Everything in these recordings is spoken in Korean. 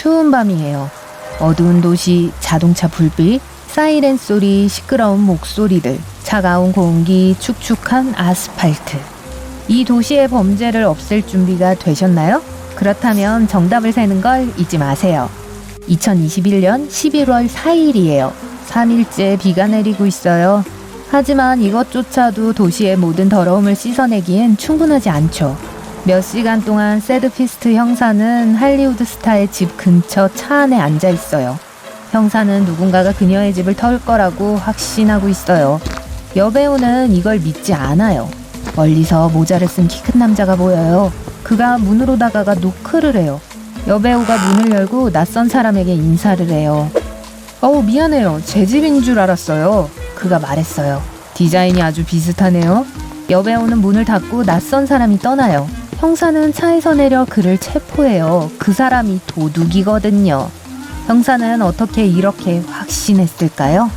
추운 밤이에요. 어두운 도시, 자동차 불빛, 사이렌 소리, 시끄러운 목소리들, 차가운 공기, 축축한 아스팔트. 이 도시의 범죄를 없앨 준비가 되셨나요? 그렇다면 정답을 세는 걸 잊지 마세요. 2021년 11월 4일이에요. 3일째 비가 내리고 있어요. 하지만 이것조차도 도시의 모든 더러움을 씻어내기엔 충분하지 않죠. 몇 시간 동안 새드피스트 형사는 할리우드 스타의 집 근처 차 안에 앉아 있어요. 형사는 누군가가 그녀의 집을 털 거라고 확신하고 있어요. 여배우는 이걸 믿지 않아요. 멀리서 모자를 쓴 키 큰 남자가 보여요. 그가 문으로 다가가 노크를 해요. 여배우가 문을 열고 낯선 사람에게 인사를 해요. 미안해요. 제 집인 줄 알았어요. 그가 말했어요. 디자인이 아주 비슷하네요. 여배우는 문을 닫고 낯선 사람이 떠나요. 형사는 차에서 내려 그를 체포해요. 그 사람이 도둑이거든요. 형사는 어떻게 이렇게 확신했을까요?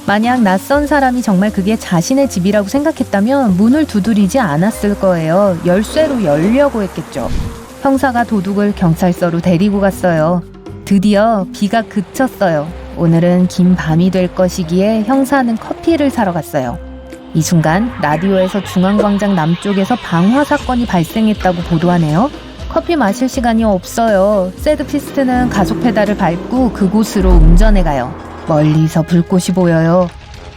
만약 낯선 사람이 정말 그게 자신의 집이라고 생각했다면 문을 두드리지 않았을 거예요. 열쇠로 열려고 했겠죠. 형사가 도둑을 경찰서로 데리고 갔어요. 드디어 비가 그쳤어요. 오늘은 긴 밤이 될 것이기에 형사는 커피를 사러 갔어요. 이 순간 라디오에서 중앙광장 남쪽에서 방화 사건이 발생했다고 보도하네요. 커피 마실 시간이 없어요. 새드피스트는 가속 페달을 밟고 그곳으로 운전해 가요. 멀리서 불꽃이 보여요.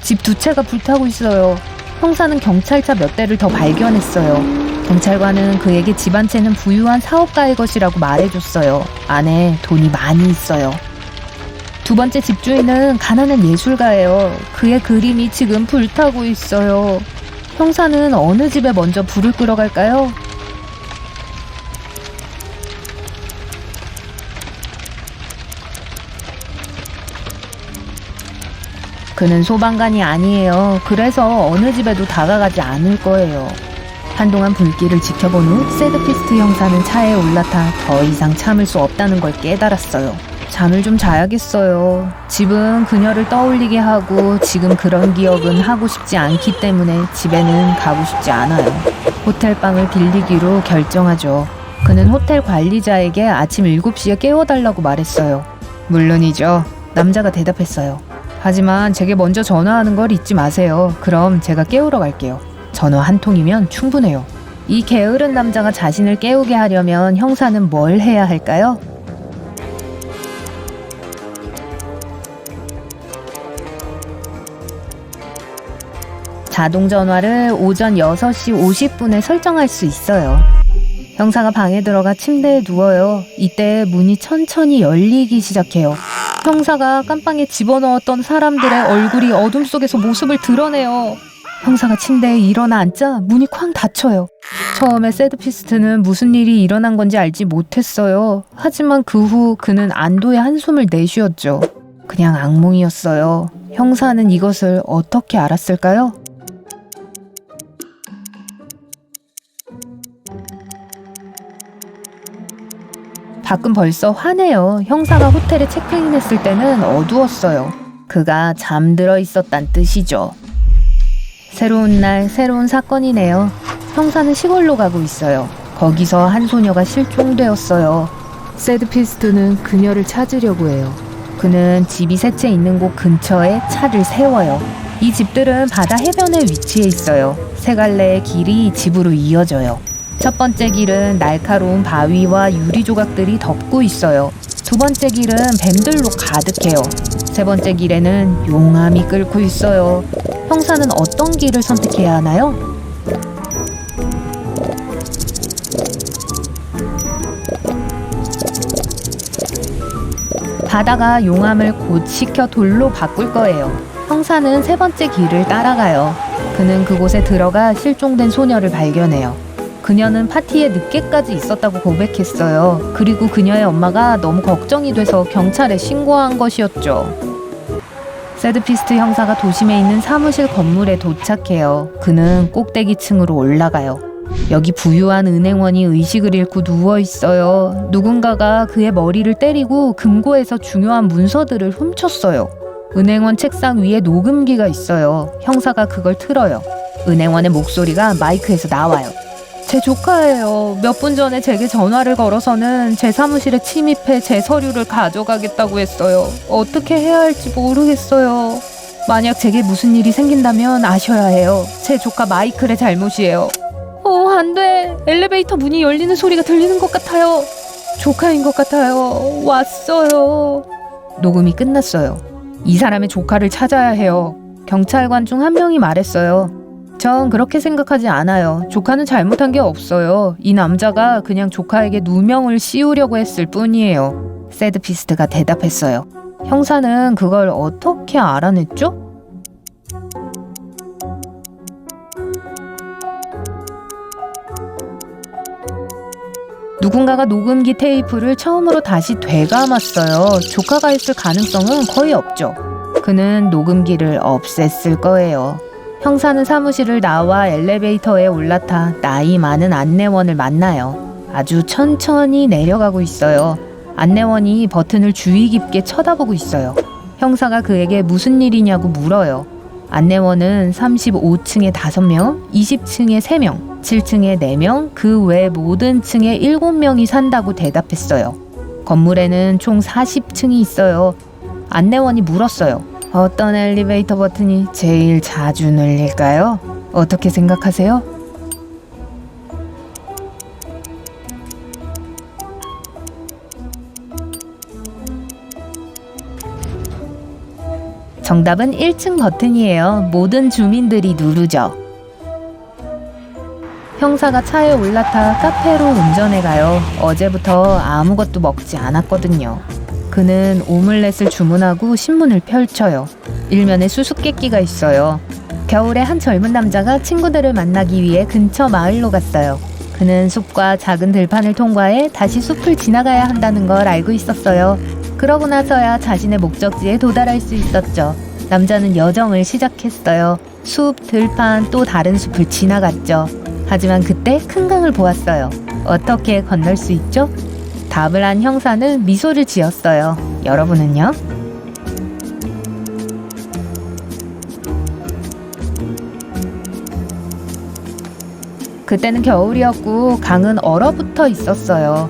집 두 채가 불타고 있어요. 형사는 경찰차 몇 대를 더 발견했어요. 경찰관은 그에게 집 한 채는 부유한 사업가의 것이라고 말해줬어요. 안에 돈이 많이 있어요. 두 번째 집주인은 가난한 예술가예요. 그의 그림이 지금 불타고 있어요. 형사는 어느 집에 먼저 불을 끌어갈까요? 그는 소방관이 아니에요. 그래서 어느 집에도 다가가지 않을 거예요. 한동안 불길을 지켜본 후 새드피스트 형사는 차에 올라타 더 이상 참을 수 없다는 걸 깨달았어요. 잠을 좀 자야겠어요. 집은 그녀를 떠올리게 하고 지금 그런 기억은 하고 싶지 않기 때문에 집에는 가고 싶지 않아요. 호텔방을 빌리기로 결정하죠. 그는 호텔 관리자에게 아침 7시에 깨워달라고 말했어요. 물론이죠. 남자가 대답했어요. 하지만 제게 먼저 전화하는 걸 잊지 마세요. 그럼 제가 깨우러 갈게요. 전화 한 통이면 충분해요. 이 게으른 남자가 자신을 깨우게 하려면 형사는 뭘 해야 할까요? 자동 전화를 오전 6시 50분에 설정할 수 있어요. 형사가 방에 들어가 침대에 누워요. 이때 문이 천천히 열리기 시작해요. 형사가 깜빵에 집어넣었던 사람들의 얼굴이 어둠 속에서 모습을 드러내요. 형사가 침대에 일어나 앉자 문이 쾅 닫혀요. 처음에 새드피스트는 무슨 일이 일어난 건지 알지 못했어요. 하지만 그 후 그는 안도의 한숨을 내쉬었죠. 그냥 악몽이었어요. 형사는 이것을 어떻게 알았을까요? 밖은 벌써 환해요. 형사가 호텔에 체크인했을 때는 어두웠어요. 그가 잠들어 있었단 뜻이죠. 새로운 날, 새로운 사건이네요. 형사는 시골로 가고 있어요. 거기서 한 소녀가 실종되었어요. 새드피스트는 그녀를 찾으려고 해요. 그는 집이 세 채 있는 곳 근처에 차를 세워요. 이 집들은 바다 해변에 위치해 있어요. 세 갈래의 길이 집으로 이어져요. 첫 번째 길은 날카로운 바위와 유리 조각들이 덮고 있어요. 두 번째 길은 뱀들로 가득해요. 세 번째 길에는 용암이 끓고 있어요. 형사는 어떤 길을 선택해야 하나요? 바다가 용암을 곧 식혀 돌로 바꿀 거예요. 형사는 세 번째 길을 따라가요. 그는 그곳에 들어가 실종된 소녀를 발견해요. 그녀는 파티에 늦게까지 있었다고 고백했어요. 그리고 그녀의 엄마가 너무 걱정이 돼서 경찰에 신고한 것이었죠. 새드피스트 형사가 도심에 있는 사무실 건물에 도착해요. 그는 꼭대기층으로 올라가요. 여기 부유한 은행원이 의식을 잃고 누워있어요. 누군가가 그의 머리를 때리고 금고에서 중요한 문서들을 훔쳤어요. 은행원 책상 위에 녹음기가 있어요. 형사가 그걸 틀어요. 은행원의 목소리가 마이크에서 나와요. 제 조카예요. 몇 분 전에 제게 전화를 걸어서는 제 사무실에 침입해 제 서류를 가져가겠다고 했어요. 어떻게 해야 할지 모르겠어요. 만약 제게 무슨 일이 생긴다면 아셔야 해요. 제 조카 마이클의 잘못이에요. 안 돼. 엘리베이터 문이 열리는 소리가 들리는 것 같아요. 조카인 것 같아요. 왔어요. 녹음이 끝났어요. 이 사람의 조카를 찾아야 해요. 경찰관 중 한 명이 말했어요. 전 그렇게 생각하지 않아요. 조카는 잘못한 게 없어요. 이 남자가 그냥 조카에게 누명을 씌우려고 했을 뿐이에요. 새드피스트가 대답했어요. 형사는 그걸 어떻게 알아냈죠? 누군가가 녹음기 테이프를 처음으로 다시 되감았어요. 조카가 했을 가능성은 거의 없죠. 그는 녹음기를 없앴을 거예요. 형사는 사무실을 나와 엘리베이터에 올라타 나이 많은 안내원을 만나요. 아주 천천히 내려가고 있어요. 안내원이 버튼을 주의 깊게 쳐다보고 있어요. 형사가 그에게 무슨 일이냐고 물어요. 안내원은 35층에 5명, 20층에 3명, 7층에 4명, 그 외 모든 층에 7명이 산다고 대답했어요. 건물에는 총 40층이 있어요. 안내원이 물었어요. 어떤 엘리베이터 버튼이 제일 자주 눌릴까요? 어떻게 생각하세요? 정답은 1층 버튼이에요. 모든 주민들이 누르죠. 형사가 차에 올라타 카페로 운전해 가요. 어제부터 아무것도 먹지 않았거든요. 그는 오믈렛을 주문하고 신문을 펼쳐요. 일면에 수수께끼가 있어요. 겨울에 한 젊은 남자가 친구들을 만나기 위해 근처 마을로 갔어요. 그는 숲과 작은 들판을 통과해 다시 숲을 지나가야 한다는 걸 알고 있었어요. 그러고 나서야 자신의 목적지에 도달할 수 있었죠. 남자는 여정을 시작했어요. 숲, 들판, 또 다른 숲을 지나갔죠. 하지만 그때 큰 강을 보았어요. 어떻게 건널 수 있죠? 답을 한 형사는 미소를 지었어요. 여러분은요? 그때는 겨울이었고 강은 얼어붙어 있었어요.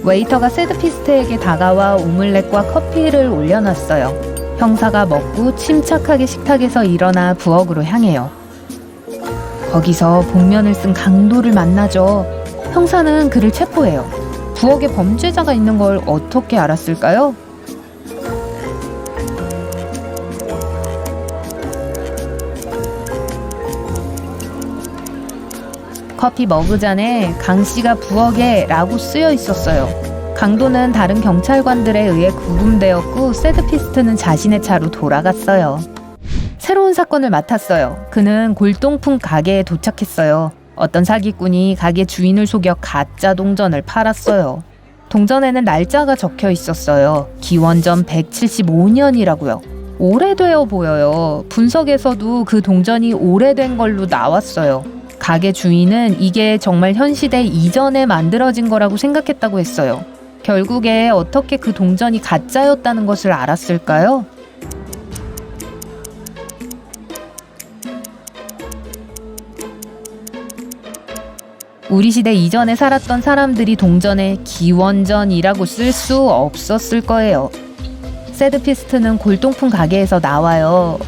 웨이터가 새드피스트에게 다가와 오믈렛과 커피를 올려놨어요. 형사가 먹고 침착하게 식탁에서 일어나 부엌으로 향해요. 거기서 복면을 쓴 강도를 만나죠. 형사는 그를 체포해요. 부엌에 범죄자가 있는 걸 어떻게 알았을까요? 커피 머그잔에 강씨가 부엌에 라고 쓰여 있었어요. 강도는 다른 경찰관들에 의해 구금되었고 새드피스트는 자신의 차로 돌아갔어요. 새로운 사건을 맡았어요. 그는 골동품 가게에 도착했어요. 어떤 사기꾼이 가게 주인을 속여 가짜 동전을 팔았어요. 동전에는 날짜가 적혀 있었어요. 기원전 175년이라고요. 오래되어 보여요. 분석에서도 그 동전이 오래된 걸로 나왔어요. 가게 주인은 이게 정말 현 시대 이전에 만들어진 거라고 생각했다고 했어요. 결국에 어떻게 그 동전이 가짜였다는 것을 알았을까요? 우리 시대 이전에 살았던 사람들이 동전에 기원전이라고 쓸 수 없었을 거예요. 새드피스트는 골동품 가게에서 나와요.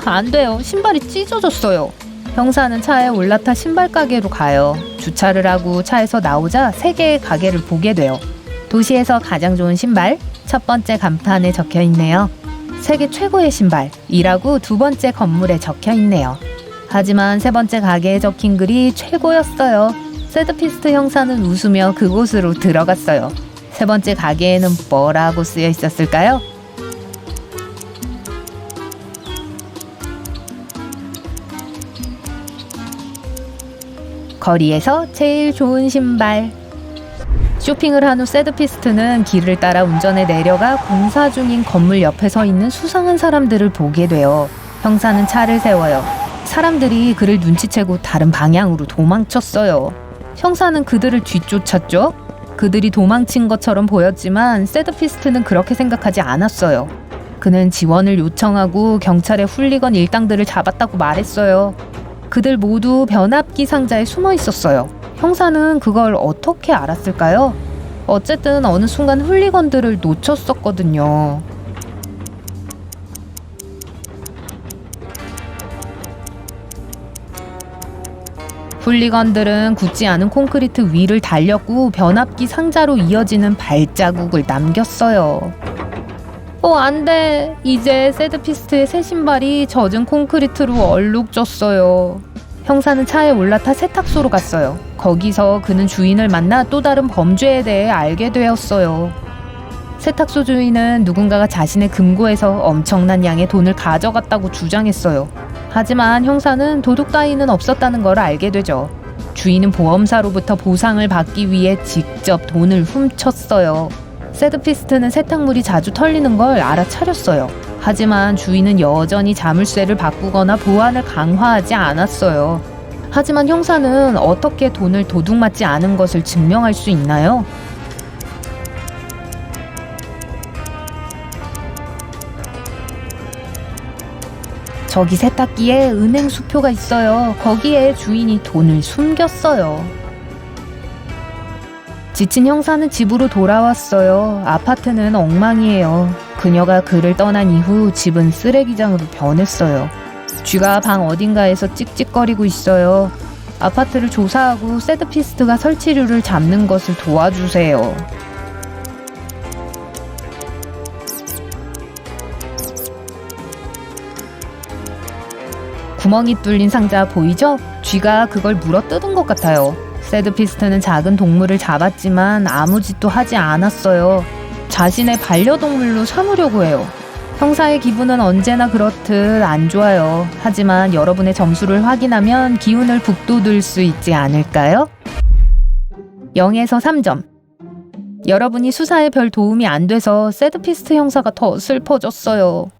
안 돼요. 신발이 찢어졌어요. 형사는 차에 올라타 신발 가게로 가요. 주차를 하고 차에서 나오자 3개의 가게를 보게 돼요. 도시에서 가장 좋은 신발, 첫 번째 간판에 적혀 있네요. 세계 최고의 신발이라고 두 번째 건물에 적혀 있네요. 하지만 세 번째 가게에 적힌 글이 최고였어요. 새드피스트 형사는 웃으며 그곳으로 들어갔어요. 세 번째 가게에는 뭐라고 쓰여 있었을까요? 거리에서 제일 좋은 신발. 쇼핑을 한 후 새드피스트는 길을 따라 운전해 내려가 공사 중인 건물 옆에 서 있는 수상한 사람들을 보게 돼요. 형사는 차를 세워요. 사람들이 그를 눈치채고 다른 방향으로 도망쳤어요. 형사는 그들을 뒤쫓았죠. 그들이 도망친 것처럼 보였지만 새드피스트는 그렇게 생각하지 않았어요. 그는 지원을 요청하고 경찰의 훌리건 일당들을 잡았다고 말했어요. 그들 모두 변압기 상자에 숨어 있었어요. 형사는 그걸 어떻게 알았을까요? 어쨌든 어느 순간 훌리건들을 놓쳤었거든요. 훌리건들은 굳지 않은 콘크리트 위를 달렸고 변압기 상자로 이어지는 발자국을 남겼어요. 안 돼. 이제 새드피스트의 새 신발이 젖은 콘크리트로 얼룩졌어요. 형사는 차에 올라타 세탁소로 갔어요. 거기서 그는 주인을 만나 또 다른 범죄에 대해 알게 되었어요. 세탁소 주인은 누군가가 자신의 금고에서 엄청난 양의 돈을 가져갔다고 주장했어요. 하지만 형사는 도둑 따위는 없었다는 걸 알게 되죠. 주인은 보험사로부터 보상을 받기 위해 직접 돈을 훔쳤어요. 새드피스트는 세탁물이 자주 털리는 걸 알아차렸어요. 하지만 주인은 여전히 자물쇠를 바꾸거나 보안을 강화하지 않았어요. 하지만 형사는 어떻게 돈을 도둑맞지 않은 것을 증명할 수 있나요? 저기 세탁기에 은행 수표가 있어요. 거기에 주인이 돈을 숨겼어요. 지친 형사는 집으로 돌아왔어요. 아파트는 엉망이에요. 그녀가 그를 떠난 이후 집은 쓰레기장으로 변했어요. 쥐가 방 어딘가에서 찍찍거리고 있어요. 아파트를 조사하고 새드피스트가 설치류를 잡는 것을 도와주세요. 구멍이 뚫린 상자 보이죠? 쥐가 그걸 물어뜯은 것 같아요. 새드피스트는 작은 동물을 잡았지만 아무 짓도 하지 않았어요. 자신의 반려동물로 삼으려고 해요. 형사의 기분은 언제나 그렇듯 안 좋아요. 하지만 여러분의 점수를 확인하면 기운을 북돋을 수 있지 않을까요? 0에서 3점. 여러분이 수사에 별 도움이 안 돼서 새드피스트 형사가 더 슬퍼졌어요.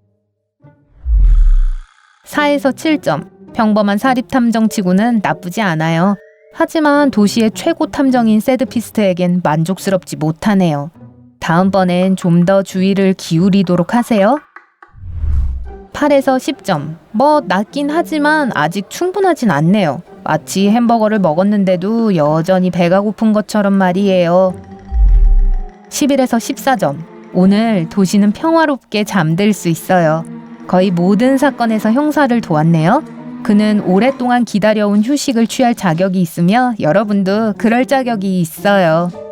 4에서 7점. 평범한 사립탐정치고는 나쁘지 않아요. 하지만 도시의 최고 탐정인 새드피스트에겐 만족스럽지 못하네요. 다음번엔 좀 더 주의를 기울이도록 하세요. 8에서 10점. 낮긴 하지만 아직 충분하진 않네요. 마치 햄버거를 먹었는데도 여전히 배가 고픈 것처럼 말이에요. 11에서 14점. 오늘 도시는 평화롭게 잠들 수 있어요. 거의 모든 사건에서 형사를 도왔네요. 그는 오랫동안 기다려온 휴식을 취할 자격이 있으며 여러분도 그럴 자격이 있어요.